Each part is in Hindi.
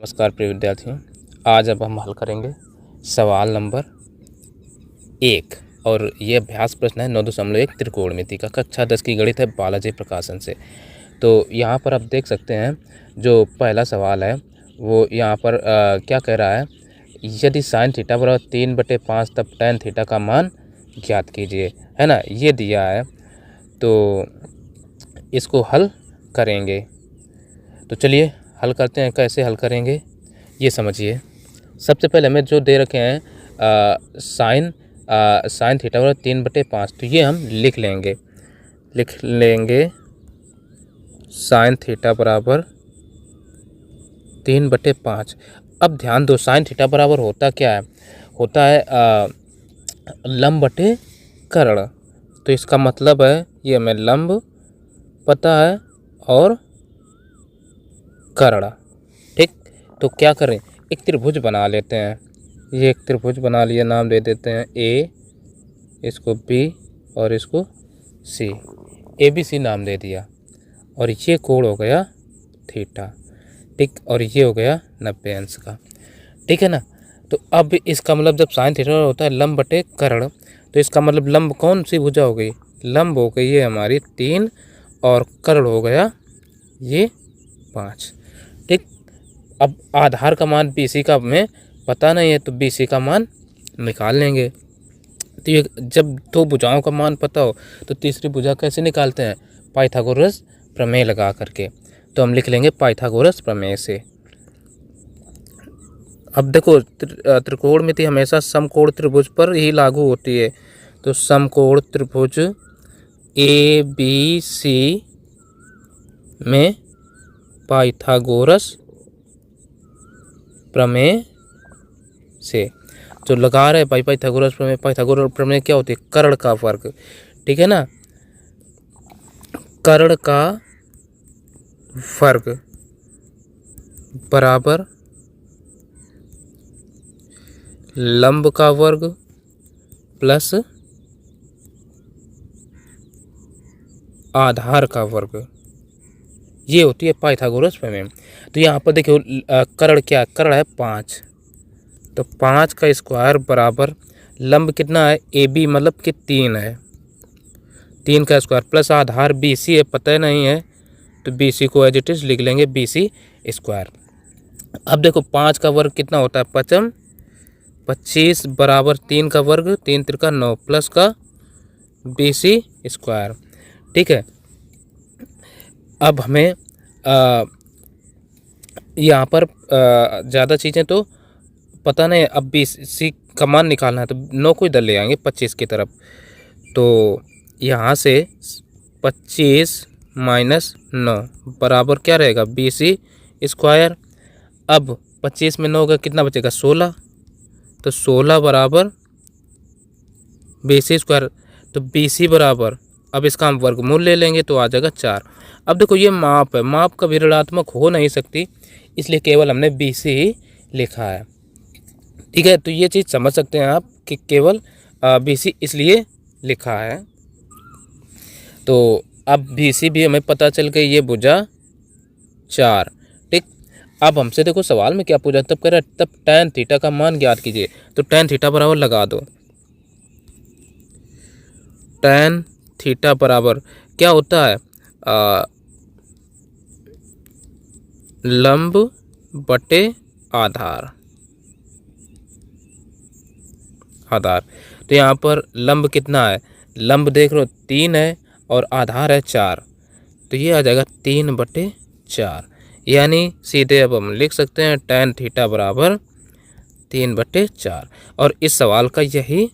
नमस्कार प्रिय विद्यार्थियों, आज अब हम हल करेंगे सवाल नंबर 1 और ये अभ्यास प्रश्न है 9.1 त्रिकोणमिति का कक्षा 10 की गणित है बालाजी प्रकाशन से। तो यहाँ पर आप देख सकते हैं जो पहला सवाल है वो यहाँ पर क्या कह रहा है, यदि साइन थीटा बराबर 3/5 तब टैन थीटा का मान ज्ञात कीजिए, है ना। ये दिया है तो इसको हल करेंगे। तो चलिए हल करते हैं। कैसे हल करेंगे ये समझिए। सबसे पहले हमें जो दे रखे हैं साइन थीटा बराबर 3/5, तो ये हम लिख लेंगे साइन थीटा बराबर 3/5। अब ध्यान दो, साइन थीटा बराबर होता क्या है, होता है लंब बटे कर्ण। तो इसका मतलब है ये हमें लंब पता है और कर्ण, ठीक। तो क्या करें, एक त्रिभुज बना लेते हैं। ये एक त्रिभुज बना लिया, नाम दे देते हैं ए, इसको बी और इसको सी, ABC नाम दे दिया। और ये कोण हो गया थीटा, ठीक। और ये हो गया 90 अंश का, ठीक है ना। तो अब इसका मतलब जब साइन थीटा होता है लंब बटे कर्ण, तो इसका मतलब लंब कौन सी भुजा हो गई, लंब हो गई है हमारी 3 और कर्ण हो गया ये 5, ठीक। अब आधार का मान BC का हमें पता नहीं है, तो BC का मान निकाल लेंगे। तो ये जब दो भुजाओं का मान पता हो तो तीसरी भुजा कैसे निकालते हैं, पाइथागोरस प्रमेय लगा करके। तो हम लिख लेंगे पाइथागोरस प्रमेय से। अब देखो त्रिकोणमिति हमेशा समकोण त्रिभुज पर ही लागू होती है। तो समकोण त्रिभुज ABC में पाइथागोरस प्रमेय से जो लगा रहे भाई पाइथागोरस प्रमेय। पाइथागोरस प्रमेय क्या होती है, कर्ण का वर्ग, ठीक है ना। कर्ण का वर्ग बराबर लंब का वर्ग प्लस आधार का वर्ग, ये होती है पाइथागोरस प्रमेय। तो यहाँ पर देखियो कर्ण क्या, कर्ण है 5, तो 5 का स्क्वायर बराबर लंब कितना है AB मतलब कि 3 है, 3 का स्क्वायर प्लस आधार BC है, पता नहीं है तो BC को एज इट इज लिख लेंगे BC स्क्वायर। अब देखो 5 का वर्ग कितना होता है, 25 बराबर 3 का वर्ग, 3 त्रिका 9 प्लस का BC स्क्वायर, ठीक है। अब हमें यहाँ पर ज़्यादा चीज़ें तो पता नहीं, अब BC का मान निकालना है तो 9 को इधर ले आएंगे 25 की तरफ। तो यहाँ से 25 माइनस 9 बराबर क्या रहेगा, BC स्क्वायर। अब 25 में 9 का कितना बचेगा, 16, तो 16 बराबर BC स्क्वायर। तो BC बराबर, अब इसका हम वर्गमूल ले लेंगे तो आ जाएगा 4। अब देखो ये माप है, माप कभी ऋणात्मक हो नहीं सकती, इसलिए केवल हमने BC ही लिखा है, ठीक है। तो ये चीज़ समझ सकते हैं आप कि केवल BC इसलिए लिखा है। तो अब BC भी हमें पता चल गई, ये भुजा 4, ठीक। अब हमसे देखो सवाल में क्या पूछा, तब कह रहा है तब टैन थीटा का मान ज्ञात कीजिए। तो टैन थीटा बराबर लगा दो, टैन थीटा बराबर क्या होता है, लंब बटे आधार। तो यहाँ पर लंब कितना है, लंब देख लो 3 है और आधार है 4, तो ये आ जाएगा 3/4। यानी सीधे अब हम लिख सकते हैं टैन थीटा बराबर 3/4, और इस सवाल का यही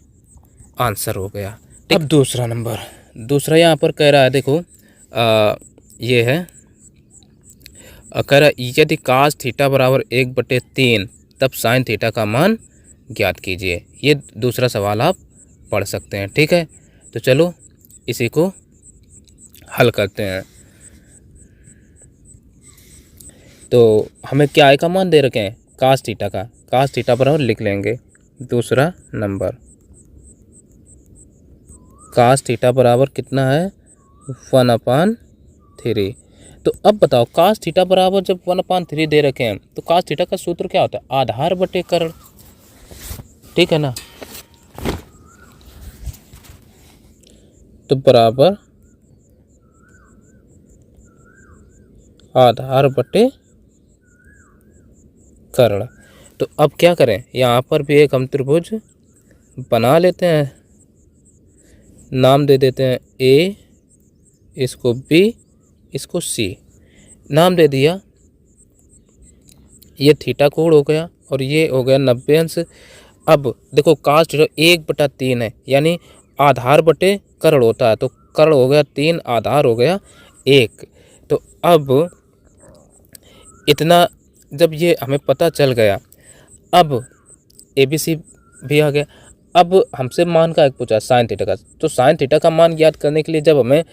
आंसर हो गया। अब दूसरा नंबर, दूसरा यहाँ पर कह रहा है, देखो ये है, कह रहा है यदि कास थीटा बराबर 1/3 तब साइन थीटा का मान ज्ञात कीजिए। ये दूसरा सवाल आप पढ़ सकते हैं, ठीक है। तो चलो इसी को हल करते हैं। तो हमें क्या आय का मान दे रखे हैं, कास थीटा का, कास थीटा बराबर लिख लेंगे दूसरा नंबर, कास थीटा बराबर कितना है 1/3। तो अब बताओ कास थीटा बराबर जब 1/3 दे रखे हैं तो कास थीटा का सूत्र क्या होता है? आधार बटे कर्ण, ठीक है ना। तो बराबर आधार बटे कर्ण। तो अब क्या करें, यहाँ पर भी एक हम त्रिभुज बना लेते हैं, नाम दे देते हैं ए, इसको बी, इसको सी, नाम दे दिया। ये थीटा कोण हो गया और ये हो गया 90 अंश। अब देखो कास थीटा 1/3 है, यानी आधार बटे कर्ण होता है, तो कर्ण हो गया 3, आधार हो गया 1। तो अब इतना जब ये हमें पता चल गया, अब ABC भी आ गया। अब हमसे मान का एक पूछा साइन थीटा का, तो साइन थीटा का मान ज्ञात करने के लिए जब हमें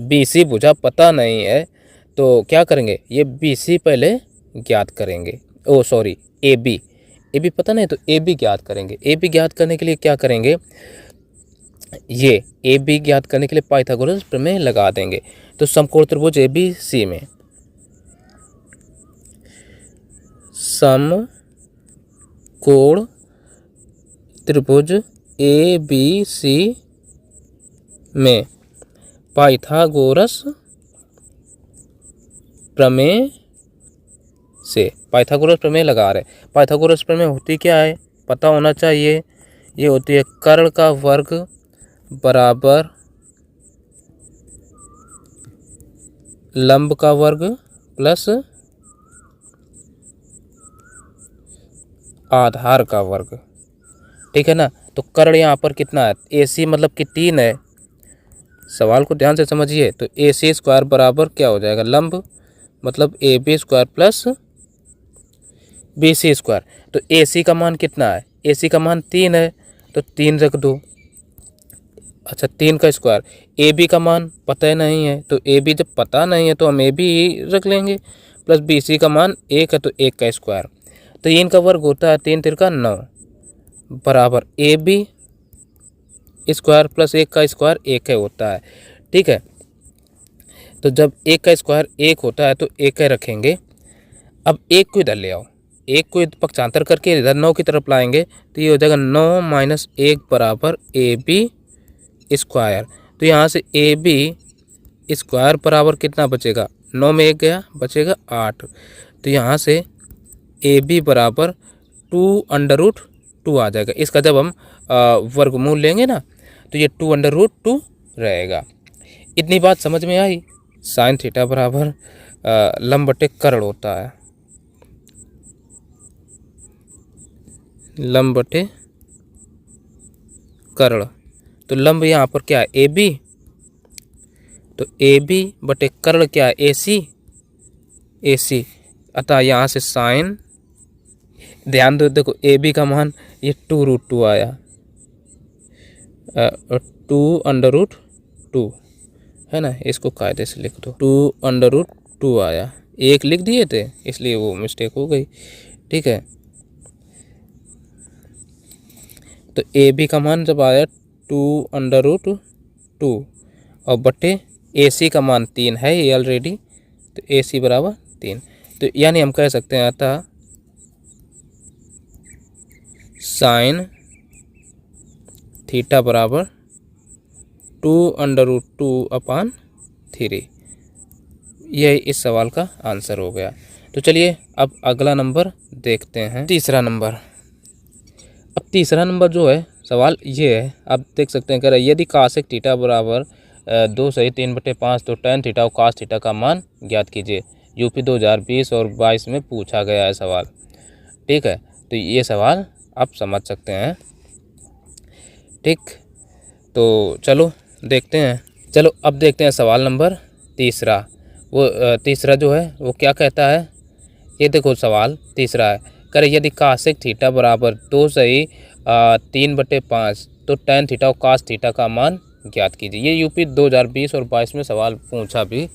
BC भुजा पता नहीं है तो क्या करेंगे, ये BC पहले ज्ञात करेंगे। ओ सॉरी, AB पता नहीं तो AB ज्ञात करेंगे। AB ज्ञात करने के लिए क्या करेंगे, ये AB ज्ञात करने के लिए पाइथागोरस प्रमेय लगा देंगे। तो समकोण त्रिभुज ABC में समकोण त्रिभुज ABC में पाइथागोरस प्रमेय से, पाइथागोरस प्रमेय लगा रहे। पाइथागोरस प्रमेय होती क्या है पता होना चाहिए, ये होती है कर्ण का वर्ग बराबर लंब का वर्ग प्लस आधार का वर्ग, ठीक है ना। तो कर्ण यहाँ पर कितना है, AC मतलब कि 3 है। सवाल को ध्यान से समझिए। तो AC स्क्वायर बराबर क्या हो जाएगा, लंब मतलब AB square plus BC square. तो AC का मान कितना है, AC का मान 3 है, तो 3 रख दो। अच्छा 3 का स्क्वायर, AB का मान पता नहीं है, तो AB जब पता नहीं है तो हम AB ही रख लेंगे, प्लस BC का मान 1 है तो 1 का स्क्वायर। तो ये इनका वर्ग होता है 3 तिरका 9 बराबर AB स्क्वायर प्लस 1 का स्क्वायर 1 है होता है, ठीक है। तो जब 1 का स्क्वायर 1 होता है तो 1 रखेंगे। अब 1 को इधर ले आओ, 1 को पक्षांतर करके इधर 9 की तरफ लाएंगे तो ये हो जाएगा 9 माइनस 1 बराबर AB स्क्वायर। तो यहाँ से AB स्क्वायर बराबर कितना बचेगा, 9 में 1 गया बचेगा 8। तो यहाँ से AB बराबर 2√2 आ जाएगा। इसका जब हम वर्गमूल लेंगे ना तो ये 2√2 रहेगा। इतनी बात समझ में आई। साइन थीटा बराबर लंब बटे कर्ण होता है, लंब बटे कर्ण। तो लंब यहाँ पर क्या है AB, तो AB बटे कर्ण क्या है AC। अतः यहाँ से साइन, ध्यान दो देखो AB का मान ये 2√2 आया, 2√2 है ना, इसको कायदे से लिख दो। 2√2 आया, 1 लिख दिए थे इसलिए वो मिस्टेक हो गई, ठीक है। तो AB का मान जब आया 2√2 और बटे AC का मान 3 है ये ऑलरेडी, तो AC बराबर 3। तो यानी हम कह सकते हैं अतः साइन थीटा बराबर 2√2/3। यह इस सवाल का आंसर हो गया। तो चलिए अब अगला नंबर देखते हैं, तीसरा नंबर। अब तीसरा नंबर जो है सवाल ये है, आप देख सकते हैं कह रहा है यदि कासेक थीटा बराबर 2/3/5 तो tan थीटा और cos थीटा का मान ज्ञात कीजिए। यूपी 2020 और 22 में पूछा गया है सवाल, ठीक है। तो ये सवाल आप समझ सकते हैं, ठीक। तो चलो देखते हैं। चलो अब देखते हैं सवाल नंबर तीसरा। वो तीसरा जो है वो क्या कहता है, ये देखो सवाल तीसरा है, करे यदि कासेक थीटा बराबर 2/3/5 तो tan थीटा और cos थीटा का मान ज्ञात कीजिए। ये यूपी 2020 और 22 में सवाल पूछा भी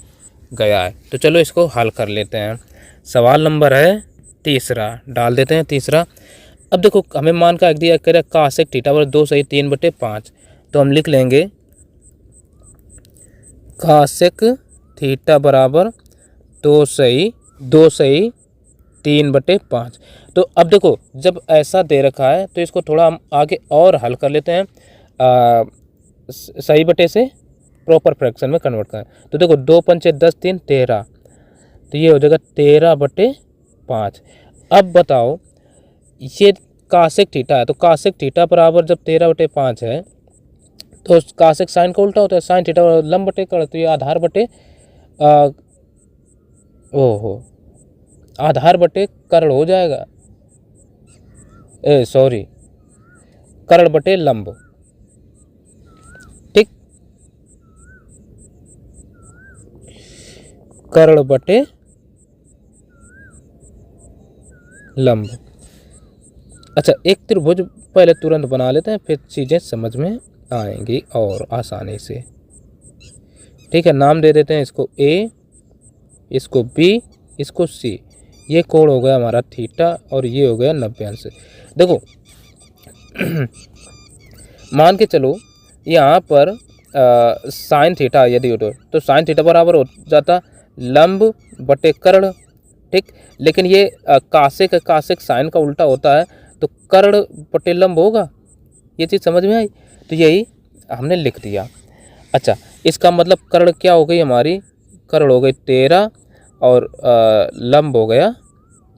गया है। तो चलो इसको हल कर लेते हैं। सवाल नंबर है तीसरा, डाल देते हैं तीसरा। अब देखो हमें मान का दिया करे कासेक थीटा बराबर 2/3/5, तो हम लिख लेंगे कासेक थीटा बराबर 2/3/5। तो अब देखो जब ऐसा दे रखा है तो इसको थोड़ा हम आगे और हल कर लेते हैं, सही बटे से प्रॉपर फ्रैक्शन में कन्वर्ट करें। तो देखो 2 पंचे 10 3 13, तो ये हो जाएगा 13/5। अब बताओ ये कासेक थीटा है, तो कासेक थीटा बराबर जब 13/5 है तो कासेक साइन का उल्टा होता है, साइन थीटा लंब बटे कर्ण, तो ये आधार बटे आधार बटे कर्ण हो जाएगा, सॉरी कर्ण बटे लंब। ठीक, कर्ण बटे लंब। अच्छा, एक त्रिभुज पहले तुरंत बना लेते हैं, फिर चीज़ें समझ में आएंगी और आसानी से। ठीक है, नाम दे देते हैं इसको ए, इसको बी, इसको सी। ये कोण हो गया हमारा थीटा और ये हो गया 90 अंश। देखो मान के चलो यहाँ पर साइन थीटा यदि हो तो साइन थीटा बराबर हो जाता लंब बटे कर्ण। ठीक, लेकिन ये कासेक साइन का उल्टा होता है, तो कर्ण बटे लंब होगा। ये चीज़ समझ में आई, तो यही हमने लिख दिया। अच्छा, इसका मतलब कर्ण क्या हो गई हमारी, कर्ण हो गई 13 और लंब हो गया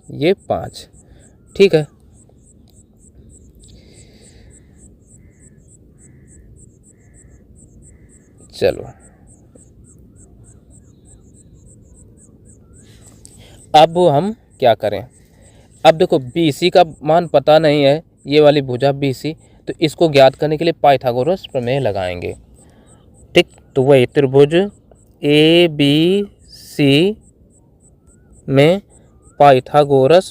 ये 5। ठीक है, चलो अब हम क्या करें। अब देखो BC का मान पता नहीं है, ये वाली भुजा BC, तो इसको ज्ञात करने के लिए पाइथागोरस प्रमेय लगाएंगे। ठीक, तो वही त्रिभुज ABC में पाइथागोरस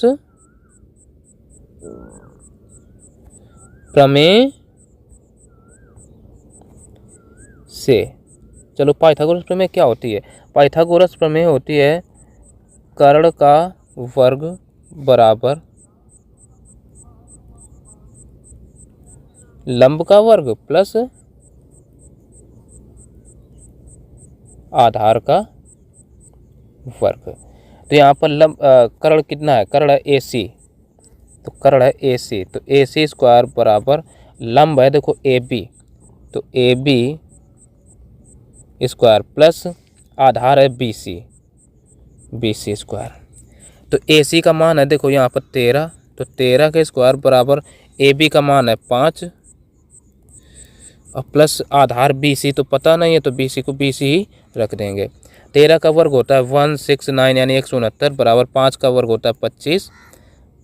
प्रमेय से, चलो पाइथागोरस प्रमेय क्या होती है। पाइथागोरस प्रमेय होती है कर्ण का वर्ग बराबर लंब का वर्ग प्लस आधार का वर्ग। तो यहाँ पर लंब कर्ण कितना है, कर्ण है AC, तो कर्ण है AC, तो AC स्क्वायर बराबर लंब है देखो AB, तो AB स्क्वायर प्लस आधार है BC स्क्वायर। तो AC का मान है देखो यहाँ पर 13, तो 13 के स्क्वायर बराबर AB का मान है 5 और प्लस आधार BC तो पता नहीं है, तो BC को BC ही रख देंगे। 13 का वर्ग होता है 169 यानी 169 बराबर 5 का वर्ग होता है 25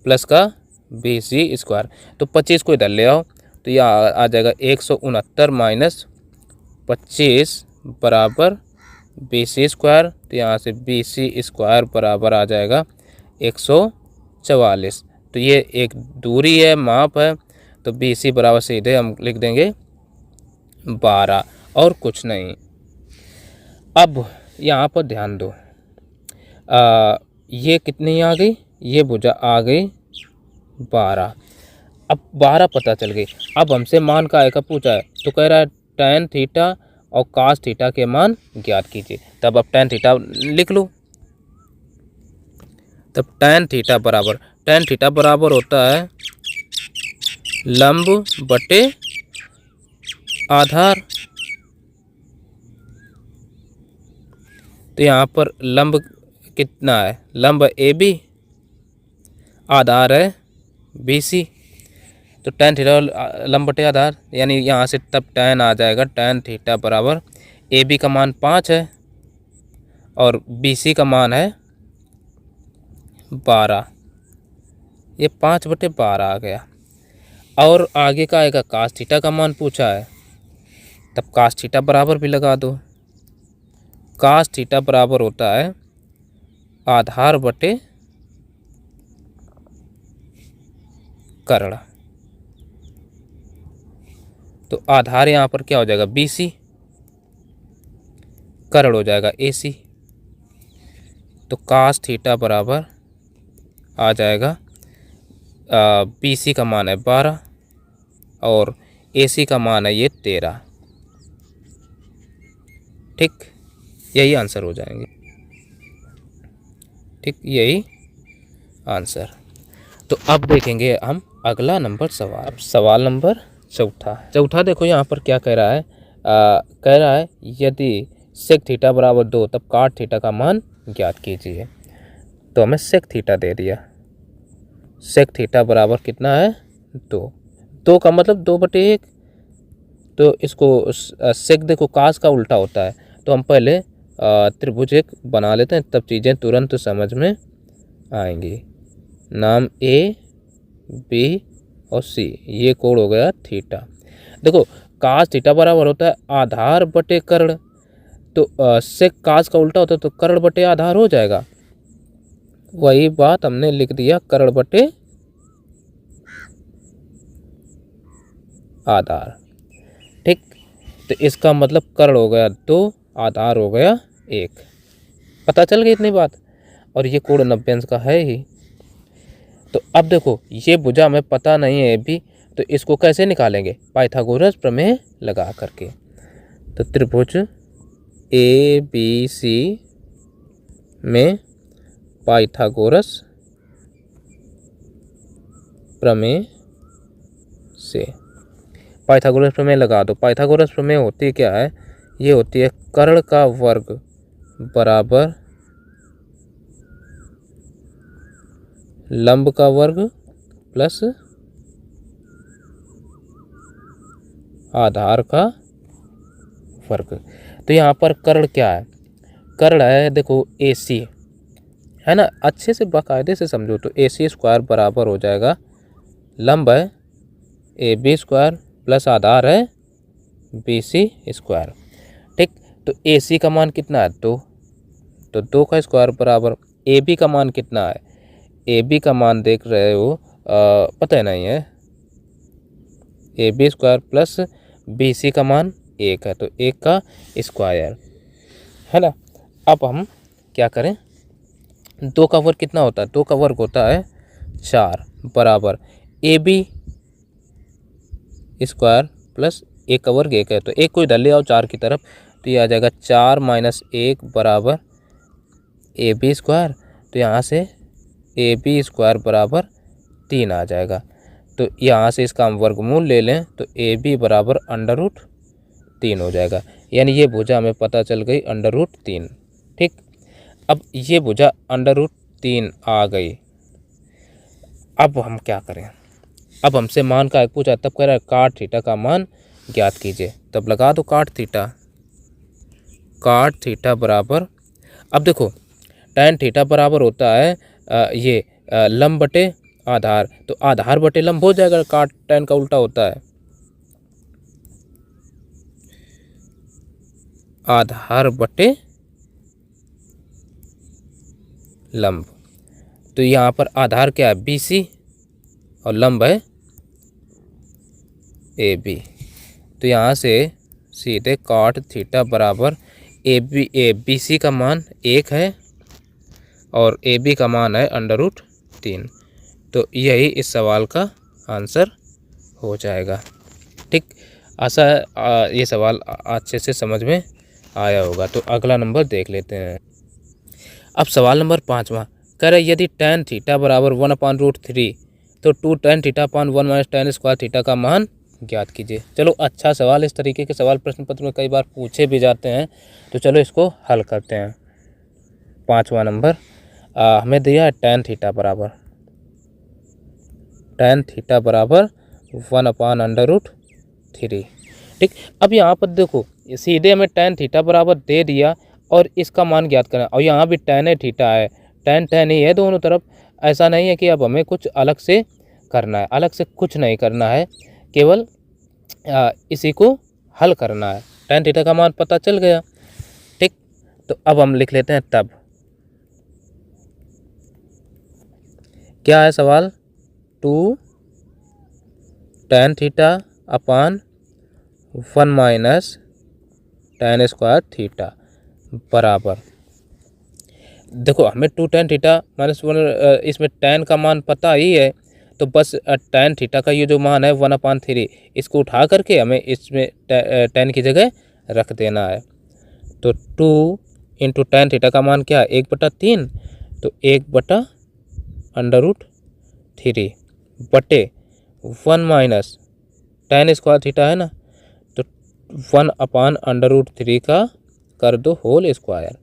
प्लस का BC स्क्वायर, तो 25 को इधर ले आओ, तो यह आ जाएगा 169 माइनस 25 बराबर BC स्क्वायर, तो यहाँ से BC स्क्वायर बराबर आ जाएगा 144। तो ये एक दूरी है, माप है, तो BC बराबर सीधे हम लिख देंगे 12 और कुछ नहीं। अब यहाँ पर ध्यान दो, ये कितनी आ गई, ये भुजा आ गई 12। अब 12 पता चल गई। अब हमसे मान का पूछा है, तो कह रहा है tan थीटा और cos थीटा के मान ज्ञात कीजिए। तब अब tan थीटा लिख लो, तब tan थीटा बराबर होता है लंब बटे आधार। तो यहाँ पर लंब कितना है, लंब AB, आधार है BC, तो tan थीटा लंब बटे आधार, यानी यहाँ से तब tan आ जाएगा tan थीटा बराबर AB का मान 5 है और BC का मान है 12, ये 5/12 आ गया। और आगे का आएगा cos थीटा का मान पूछा है, तब cos थीटा बराबर भी लगा दो। cos थीटा बराबर होता है आधार बटे कर्ण, तो आधार यहाँ पर क्या हो जाएगा BC, कर्ण हो जाएगा AC, तो cos थीटा बराबर आ जाएगा BC का मान है 12 और AC का मान है ये 13। ठीक, यही आंसर हो जाएंगे। ठीक, यही आंसर। तो अब देखेंगे हम अगला नंबर सवाल। सवाल नंबर चौथा देखो यहाँ पर क्या कह रहा है। कह रहा है यदि सेक थीटा बराबर 2 तब काट थीटा का मान ज्ञात कीजिए। तो हमें सेक थीटा दे दिया। सेक थीटा बराबर कितना है 2 का मतलब 2/1। तो इसको सेक देखो कास का उल्टा होता है, तो हम पहले त्रिभुज एक बना लेते हैं, तब चीज़ें तुरंत समझ में आएंगी। नाम ए बी और सी, ये कोण हो गया थीटा। देखो कास थीटा बराबर होता है आधार बटे कर्ण, तो सेक कास का उल्टा होता है तो कर्ण बटे आधार हो जाएगा। वही बात हमने लिख दिया, कर्ण बटे आधार। ठीक, तो इसका मतलब कर्ण हो गया 2, आधार हो गया 1। पता चल गई इतनी बात। और ये कोण 90 अंश का है ही। तो अब देखो ये भुजा हमें पता नहीं है भी, तो इसको कैसे निकालेंगे? पाइथागोरस प्रमेय लगा करके। तो त्रिभुज ए बी सी में पाइथागोरस प्रमेय से पाइथागोरस प्रमेय लगा दो। पाइथागोरस प्रमेय होती क्या है? ये होती है कर्ण का वर्ग बराबर लंब का वर्ग प्लस आधार का वर्ग। तो यहाँ पर कर्ण क्या है? कर्ण है देखो AC, है ना, अच्छे से बाकायदे से समझो तो AC स्क्वायर बराबर हो जाएगा लंब है AB स्क्वायर प्लस आधार है BC स्क्वायर। ठीक, तो AC का मान कितना है 2, तो 2 का स्क्वायर बराबर AB का मान कितना है? AB का मान देख रहे हो, पता नहीं है, AB स्क्वायर प्लस BC का मान 1 है, तो 1 का स्क्वायर, है ना। अब हम क्या करें? 2 का वर्ग कितना होता है? 2 का वर्ग होता है 4 बराबर AB स्क्वायर प्लस 1 का वर्ग 1 है, तो 1 को इधर ले आओ 4 की तरफ, तो ये आ जाएगा 4 माइनस 1 बराबर AB स्क्वायर। तो यहाँ से AB स्क्वायर बराबर 3 आ जाएगा। तो यहाँ से इसका हम वर्गमूल ले लें तो AB बराबर √3 हो जाएगा। यानी ये भुजा हमें पता चल गई √3। ठीक, अब ये भुजा √3 आ गई। अब हम क्या करें? अब हमसे मान का एक पूछा, तब कह रहा है काट थीटा का मान ज्ञात कीजिए। तब लगा दो काट थीटा बराबर, अब देखो tan थीटा बराबर होता है ये लंब बटे आधार, तो आधार बटे लंब हो जाएगा, काट tan का उल्टा होता है आधार बटे लंब। तो यहाँ पर आधार क्या है? BC और लंब है AB। तो यहाँ से सीधे काट थीटा बराबर BC का मान 1 है और AB का मान है √3। तो यही इस सवाल का आंसर हो जाएगा। ठीक, आशा है ये सवाल अच्छे से समझ में आया होगा। तो अगला नंबर देख लेते हैं। अब सवाल नंबर 5वां कह रहे यदि tan थीटा बराबर 1/√3 तो 2 tan theta upon 1 minus tan square theta का मान ज्ञात कीजिए। चलो अच्छा सवाल, इस तरीके के सवाल प्रश्न पत्र में कई बार पूछे भी जाते हैं, तो चलो इसको हल करते हैं। 5वां नंबर हमें दिया है tan थीटा बराबर 1/√3। ठीक, अब यहाँ पर देखो सीधे हमें tan थीटा बराबर दे दिया और इसका मान ज्ञात करना, और यहाँ भी tan थीटा है, tan ही है दोनों तरफ। ऐसा नहीं है कि अब हमें कुछ अलग से करना है, अलग से कुछ नहीं करना है, केवल इसी को हल करना है। tan थीटा का मान पता चल गया। ठीक, तो अब हम लिख लेते हैं तब क्या है सवाल? 2 tan theta upon 1 minus tan square theta बराबर, देखो हमें 2 tan थीटा माइनस 1, इसमें tan का मान पता ही है, तो बस tan थीटा का ये जो मान है 1/3, इसको उठा करके हमें इसमें tan की जगह रख देना है। तो 2 इंटू tan थीटा का मान क्या है 1/3, तो 1/√3 बटे 1 माइनस tan स्क्वायर थीटा है ना, तो 1/√3 का कर दो होल स्क्वायर।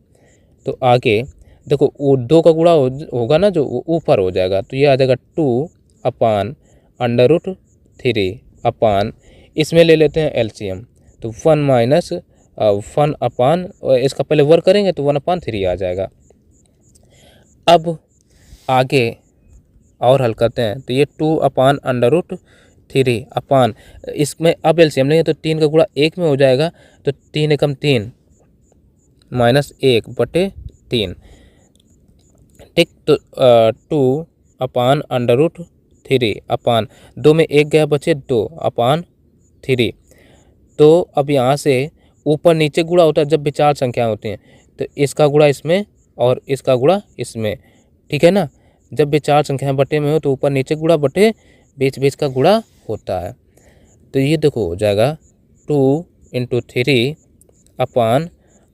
तो आगे देखो वो 2 का गुणा होगा ना, जो ऊपर हो जाएगा, तो ये आ जाएगा 2/√3 अपान, इसमें ले लेते हैं एलसीएम, तो 1 माइनस 1 अपान, इसका पहले वर्ग करेंगे तो 1/3 आ जाएगा। अब आगे और हल करते हैं, तो ये 2/√3 अपान, इसमें अब एलसीएम लेंगे तो 3 का गुणा 1 में हो जाएगा, तो 3 एकम 3 माइनस 1/3, ठीक। तो 2/√3 अपान 2 में 1 गया, बचे 2/3। तो अब यहाँ से ऊपर नीचे गुणा होता है जब भी 4 संख्या होती हैं, तो इसका गुणा इसमें और इसका गुणा इसमें, ठीक है ना। जब भी 4 संख्याएं बटे में हो तो ऊपर नीचे गुणा, बटे बीच बीच का गुणा होता है। तो ये देखो हो जाएगा 2 × 3 अपान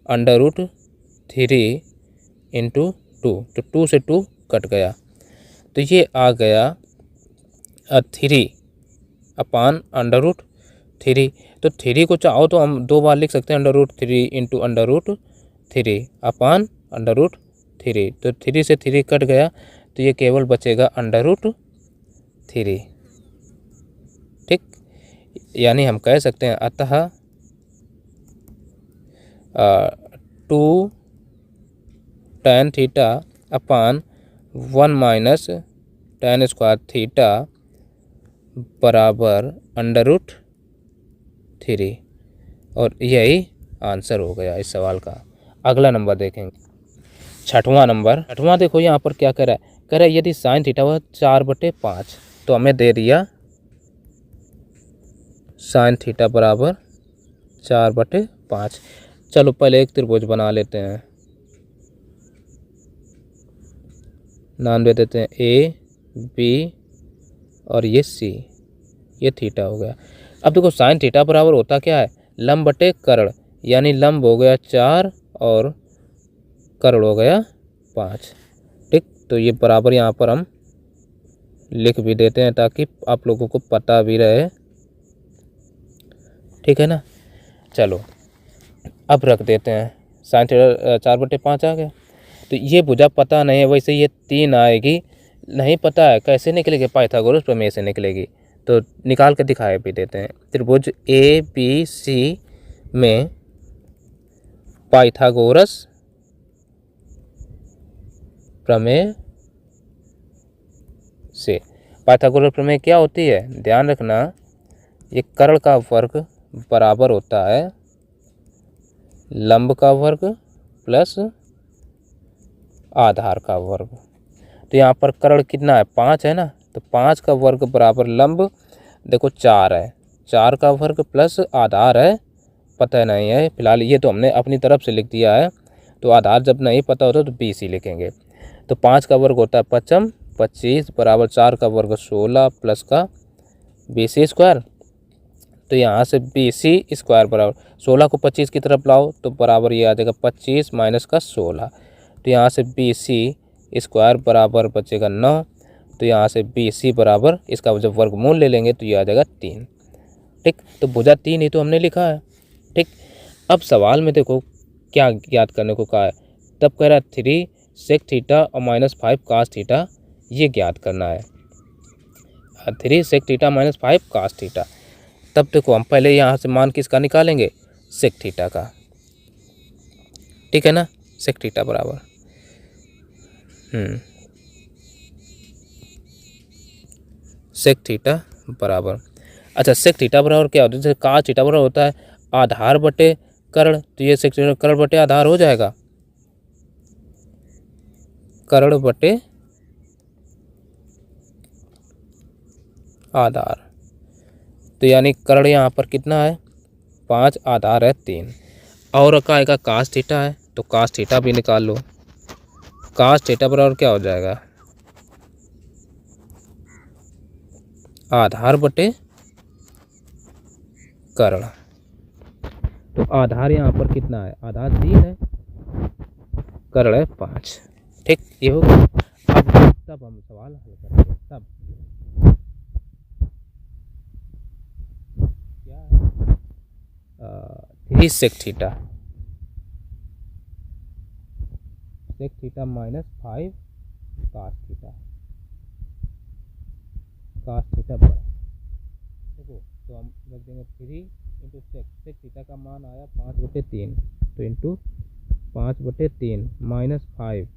√3 × 2, तो 2 से 2 कट गया, तो ये आ गया 3 अपान √3। तो 3 को चाहो तो हम 2 बार लिख सकते हैं, √3 × √3 अपान √3, तो 3 से 3 कट गया, तो ये केवल बचेगा √3, ठीक। यानी हम कह सकते हैं अतः 2 tan theta upon 1 minus tan square theta बराबर √3, और यही आंसर हो गया इस सवाल का। अगला नंबर देखेंगे, छठवां नंबर। छठवां देखो यहाँ पर क्या कह रहा है, कह रहा है यदि साइन थीटा हुआ 4/5, तो हमें दे दिया साइन थीटा बराबर 4/5। चलो पहले एक त्रिभुज बना लेते हैं, नाम दे देते हैं ए बी और ये सी, ये थीटा हो गया। अब देखो साइन थीटा बराबर होता क्या है, लंब बटे कर्ण, यानी लंब हो गया 4 और कर्ण हो गया 5, ठीक। तो ये बराबर यहाँ पर हम लिख भी देते हैं ताकि आप लोगों को पता भी रहे, ठीक है ना। चलो अब रख देते हैं, साइन थीटा 4/5 आ गया। तो ये भुजा पता नहीं है, वैसे ये 3 आएगी, नहीं पता है कैसे निकलेगी, पाइथागोरस प्रमेय से निकलेगी, तो निकाल के दिखाए भी देते हैं। त्रिभुज ए बी सी में पाइथागोरस प्रमेय से, पाइथागोरस प्रमेय क्या होती है, ध्यान रखना, ये कर्ण का वर्ग बराबर होता है लंब का वर्ग प्लस आधार का वर्ग। तो यहाँ पर कर्ण कितना है, 5 है ना, तो 5 का वर्ग बराबर लंब देखो 4 है, 4 का वर्ग प्लस आधार है, पता नहीं है फिलहाल, ये तो हमने अपनी तरफ से लिख दिया है, तो आधार जब नहीं पता होता तो 20 ही लिखेंगे। तो 5 का वर्ग होता है 5 25 बराबर 4 का वर्ग 16 प्लस का 20 स्क्वायर, तो यहाँ से 20 स्क्वायर बराबर 16 को 25 की तरफ लाओ तो बराबर ये आ जाएगा 25 माइनस का 16, तो यहाँ से 20 स्क्वायर बराबर बचेगा 9, तो यहाँ से 20 बराबर इसका जब वर्गमूल ले लेंगे तो ये आ जाएगा 3, ठीक। तो भुजा 3 ही तो हमने लिखा है, ठीक। अब सवाल में देखो क्या ज्ञात करने को कहा है, तब कह रहा है 3 सेक थीटा और -5 कास थीटा, ये ज्ञात करना है, 3 सेक थीटा -5 कास थीटा। तब देखो हम पहले यहाँ से मान किसका निकालेंगे, सेक थीटा का, ठीक है ना, सेक थीटा बराबर सेक थीटा बराबर, अच्छा सेक थीटा बराबर क्या होता है, जैसे कास थीटा बराबर होता है आधार बटे कर्ण, तो ये सेक थीटा कर्ण बटे आधार हो जाएगा, कर्ण बटे आधार, तो यानी कर्ण यहाँ पर कितना है 5, आधार है 3, और का आएगा कास थीटा है, तो कास थीटा भी निकाल लो, कास थीटा बराबर क्या हो जाएगा आधार बटे कर्ण, तो आधार यहाँ पर कितना है, आधार 3 है, कर्ण है 5। ठीक, ये होगा। अब तब हम सवाल हल करेंगे। तब क्या है 3 sec theta minus 5 cos theta बड़ा। देखो तो हम रख देंगे 3 इंटू सेक थीटा का मान आया 5/3, तो इंटू 5/3 माइनस 5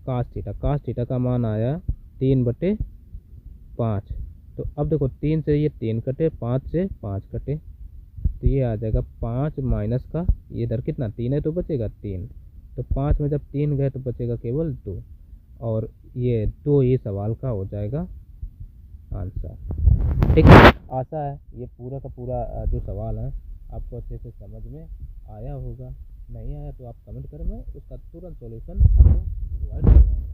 कास थीटा का मान आया 3/5। तो अब देखो 3 से ये 3 कटे, 5 से 5 कटे, तो ये आ जाएगा 5 माइनस का ये इधर कितना 3 है तो बचेगा 3, तो 5 में जब 3 गए तो बचेगा केवल 2, और ये 2 ही सवाल का हो जाएगा आंसर। ठीक है, आशा है ये पूरा का पूरा जो सवाल है आपको अच्छे से समझ में आया होगा। नहीं आया तो आप कमेंट करें, मैं उसका तुरंत सॉल्यूशन आपको प्रोवाइड करूँगा।